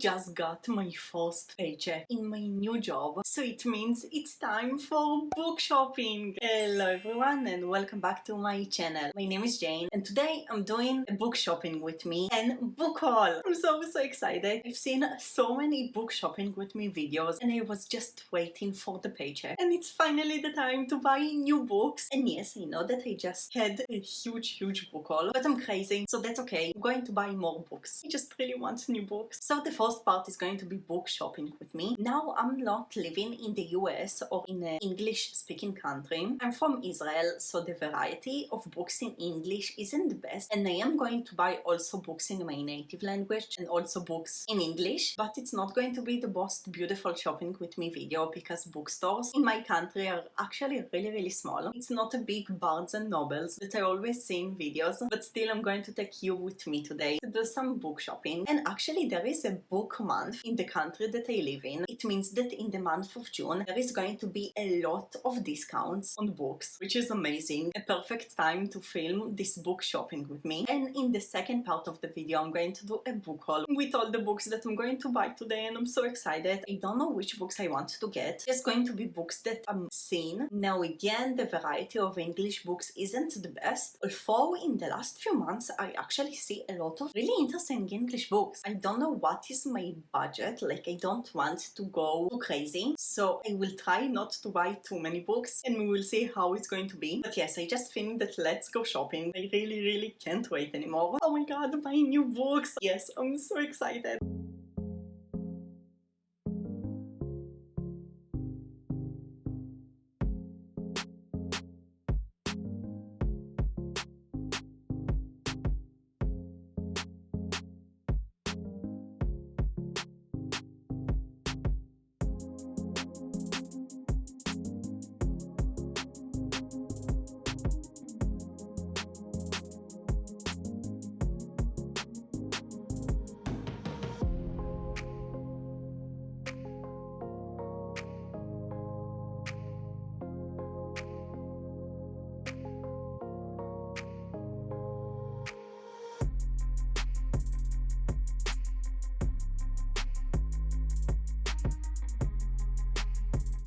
just got my first paycheck in my new job, so it means it's time for book shopping. Hello everyone and welcome back to my channel. My name is Jane and today I'm doing a book shopping with me and book haul. I'm so excited. I've seen so many book shopping with me videos and I was just waiting for the paycheck and it's finally the time to buy new books. And yes, I know that I just had a huge book haul, but I'm crazy, so that's okay. I'm going to buy more books. I just really want new books. So the first part is going to be book shopping with me. Now I'm not living in the US or in an English speaking country. I'm from Israel, so the variety of books in English isn't the best, and I am going to buy also books in my native language and also books in English, but it's not going to be the most beautiful shopping with me video because bookstores in my country are actually really small. It's not a big Barnes and Nobles that I always see in videos, but still I'm going to take you with me today to do some book shopping. And actually there is a book month in the country that I live in. It means that in the month of June there is going to be a lot of discounts on books, which is amazing. A perfect time to film this book shopping with me. And in the second part of the video I'm going to do a book haul with all the books that I'm going to buy today, and I'm so excited. I don't know which books I want to get. There's going to be books that I'm seeing. Now again, the variety of English books isn't the best, although in the last few months I actually see a lot of really interesting English books. I don't know what is my budget, like I don't want to go too crazy, so I will try not to buy too many books and we will see how it's going to be. But yes, I just think that let's go shopping. I really can't wait anymore. Oh my god, buying new books! Yes, I'm so excited.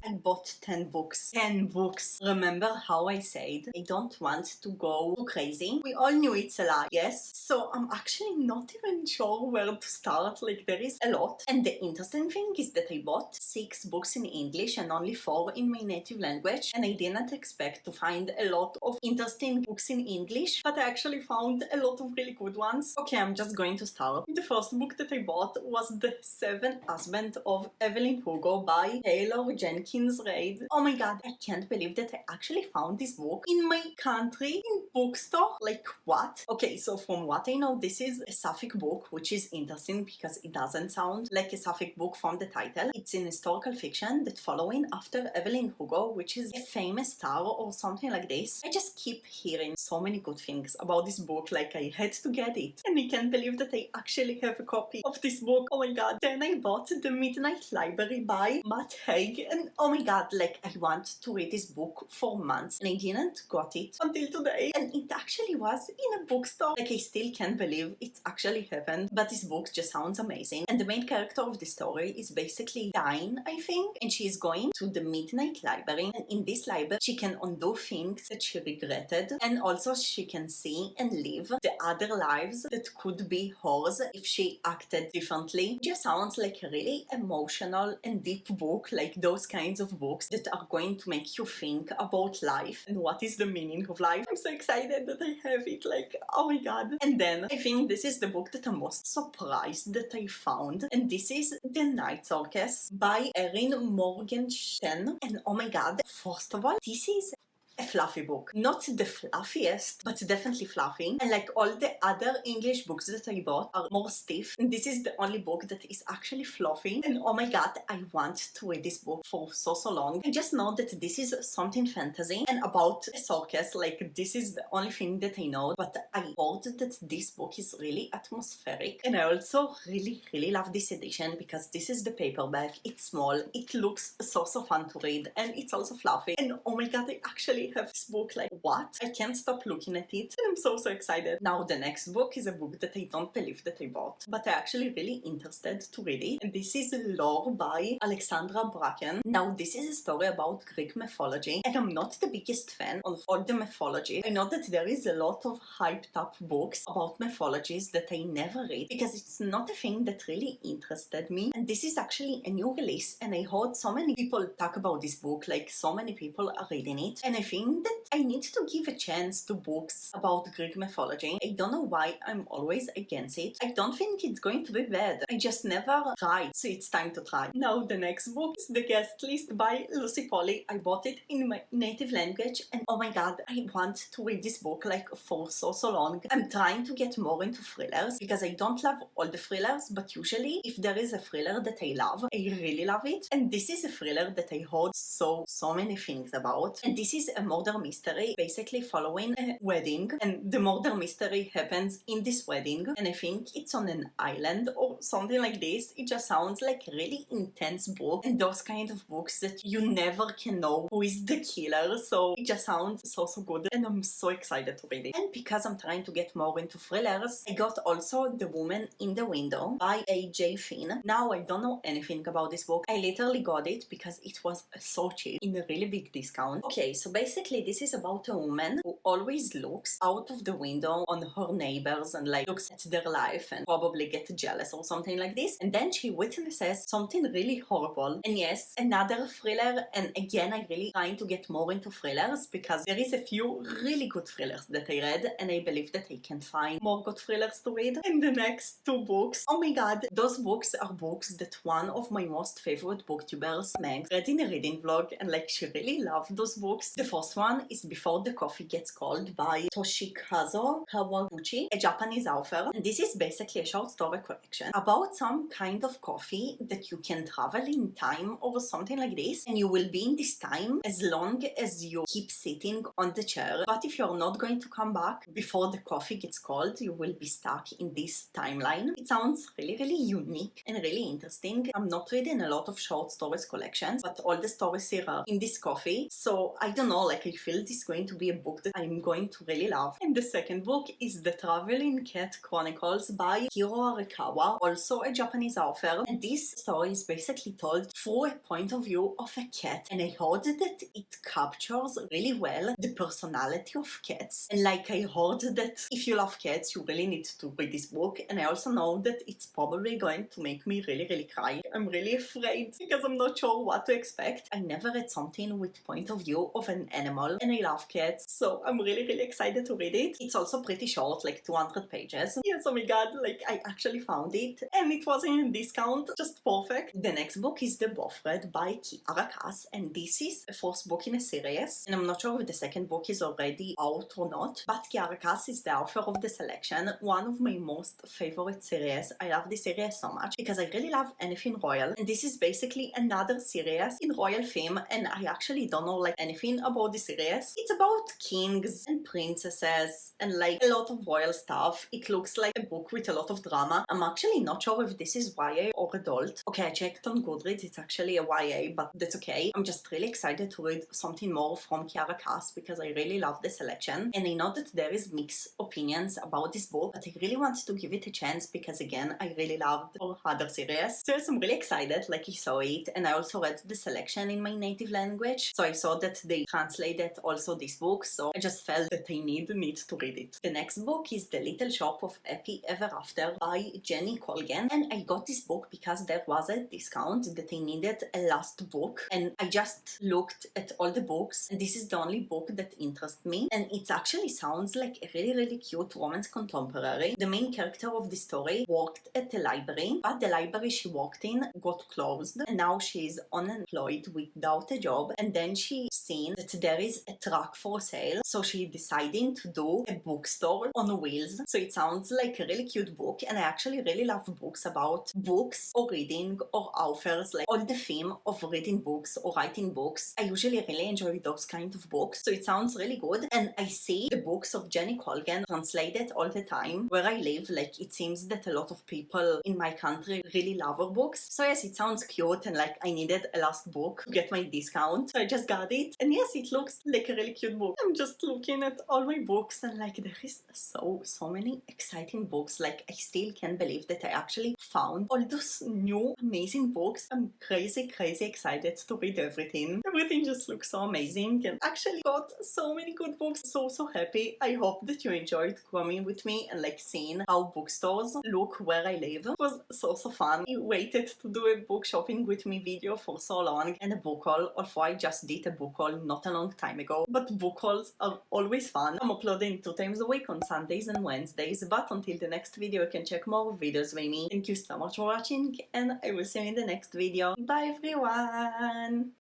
I bought 10 books. 10 books! Remember how I said I don't want to go too crazy? We all knew it's a lie, yes? So I'm actually not even sure where to start, like there is a lot. And the interesting thing is that I bought 6 books in English and only 4 in my native language, and I didn't expect to find a lot of interesting books in English, but I actually found a lot of really good ones. Okay, I'm just going to start. The first book that I bought was The Seven Husbands of Evelyn Hugo by Taylor Jenkins Reid. Oh my god, I can't believe that I actually found this book in my country in bookstore. Like what? Okay, so from what I know, this is a sapphic book, which is interesting because it doesn't sound like a sapphic book from the title. It's an historical fiction that following after Evelyn Hugo, which is a famous star or something like this. I just keep hearing so many good things about this book, like I had to get it. And I can't believe that I actually have a copy of this book. Oh my god. Then I bought The Midnight Library by Matt Haig, and oh my god, like I want to read this book for months and I didn't got it until today, and it actually was in a bookstore. Like I still can't believe it actually happened, but this book just sounds amazing. And the main character of the story is basically dying, I think, and she is going to the Midnight Library, and in this library she can undo things that she regretted, and also she can see and live the other lives that could be hers if she acted differently. It just sounds like a really emotional and deep book, like those kinds of books that are going to make you think about life and what is the meaning of life. I'm so excited that I have it, like oh my god. And then I think this is the book that I'm most surprised that I found, and this is The Night Circus by Erin Morgenstern. And oh my god, first of all, this is a fluffy book. Not the fluffiest, but definitely fluffy. And like all the other English books that I bought are more stiff. And this is the only book that is actually fluffy. And oh my god, I want to read this book for so long. I just know that this is something fantasy and about a circus. Like this is the only thing that I know. But I heard that this book is really atmospheric. And I also really love this edition because this is the paperback. It's small. It looks so fun to read. And it's also fluffy. And oh my god, I actually actually have this book. Like, what? I can't stop looking at it, and I'm so excited. Now the next book is a book that I don't believe that I bought, but I actually really interested to read it, and this is Lore by Alexandra Bracken. Now this is a story about Greek mythology, and I'm not the biggest fan of all the mythology. I know that there is a lot of hyped up books about mythologies that I never read because it's not a thing that really interested me, and this is actually a new release, and I heard so many people talk about this book, like so many people are reading it, and I think that I need to give a chance to books about Greek mythology. I don't know why I'm always against it. I don't think it's going to be bad. I just never tried, so it's time to try. Now the next book is The Guest List by Lucy Polly. I bought it in my native language, and oh my god, I want to read this book like for so long. I'm trying to get more into thrillers because I don't love all the thrillers, but usually if there is a thriller that I love, I really love it, and this is a thriller that I heard so many things about, and this is a murder mystery basically following a wedding, and the murder mystery happens in this wedding, and I think it's on an island or something like this. It just sounds like a really intense book, and those kind of books that you never can know who is the killer, so it just sounds so good, and I'm so excited to read it. And because I'm trying to get more into thrillers, I got also The Woman in the Window by A.J. Finn. Now I don't know anything about this book. I literally got it because it was so cheap in a really big discount. Okay, so basically this is about a woman who always looks out of the window on her neighbors and like looks at their life and probably get jealous or something like this, and then she witnesses something really horrible. And yes, another thriller, and again I really trying to get more into thrillers because there is a few really good thrillers that I read, and I believe that I can find more good thrillers to read. And the next two books, oh my god, those books are books that one of my most favorite booktubers, Meg, read in a reading vlog, and like she really loved those books. The first one is Before the Coffee Gets Cold by Toshikazu Kawaguchi, a Japanese author, and this is basically a short story collection about some kind of coffee that you can travel in time or something like this, and you will be in this time as long as you keep sitting on the chair, but if you're not going to come back before the coffee gets cold, you will be stuck in this timeline. It sounds really unique and really interesting. I'm not reading a lot of short stories collections, but all the stories here are in this coffee, so I don't know, like I feel this is going to be a book that I'm going to really love. And the second book is The Traveling Cat Chronicles by Hiro Arakawa, also a Japanese author, and this story is basically told through a point of view of a cat, and I heard that it captures really well the personality of cats, and like I heard that if you love cats you really need to read this book, and I also know that it's probably going to make me really cry. I'm really afraid because I'm not sure what to expect. I never read something with point of view of an animal, and I love cats, so I'm really excited to read it. It's also pretty short, like 200 pages. Yes, oh my god, like I actually found it, and it was in discount, just perfect. The next book is The Bothred by Kiara Cass, and this is a first book in a series, and I'm not sure if the second book is already out or not, but Kiara Cass is the author of the selection, one of my most favorite series. I love this series so much because I really love anything royal, and this is basically another series in royal theme, and I actually don't know like anything about the series. It's about kings and princesses and like a lot of royal stuff. It looks like a book with a lot of drama. I'm actually not sure if this is YA or adult. Okay, I checked on Goodreads, it's actually a YA, but that's okay. I'm just really excited to read something more from Kiara Cass because I really love the selection, and I know that there is mixed opinions about this book, but I really want to give it a chance because again I really loved her other series. So yes, I'm really excited, like I saw it, and I also read the selection in my native language, so I saw that they translated also this book, so I just felt that I need to read it. The next book is The Little Shop of Happy Ever After by Jenny Colgan, and I got this book because there was a discount that I needed a last book, and I just looked at all the books, and this is the only book that interests me, and it actually sounds like a really cute romance contemporary. The main character of the story worked at a library, but the library she worked in got closed, and now she is unemployed without a job, and then she seen that there is a truck for sale, so she decided to do a bookstore on wheels. So it sounds like a really cute book, and I actually really love books about books or reading or authors, like all the theme of reading books or writing books. I usually really enjoy those kind of books, so it sounds really good, and I see the books of Jenny Colgan translated all the time where I live. Like it seems that a lot of people in my country really love her books, so yes, it sounds cute, and like I needed a last book to get my discount, so I just got it, and yes, it looks like a really cute book. I'm just looking at all my books and like there is so many exciting books. Like I still can't believe that I actually found all those new amazing books. I'm crazy excited to read everything. Everything just looks so amazing and actually got so many good books. So happy. I hope that you enjoyed coming with me and like seeing how bookstores look where I live. It was so fun. I waited to do a book shopping with me video for so long and a book haul, although I just did a book haul not a long time ago. But book hauls are always fun. I'm uploading 2 times a week on Sundays and Wednesdays, but until the next video you can check more videos with me. Thank you so much for watching and I will see you in the next video. Bye everyone!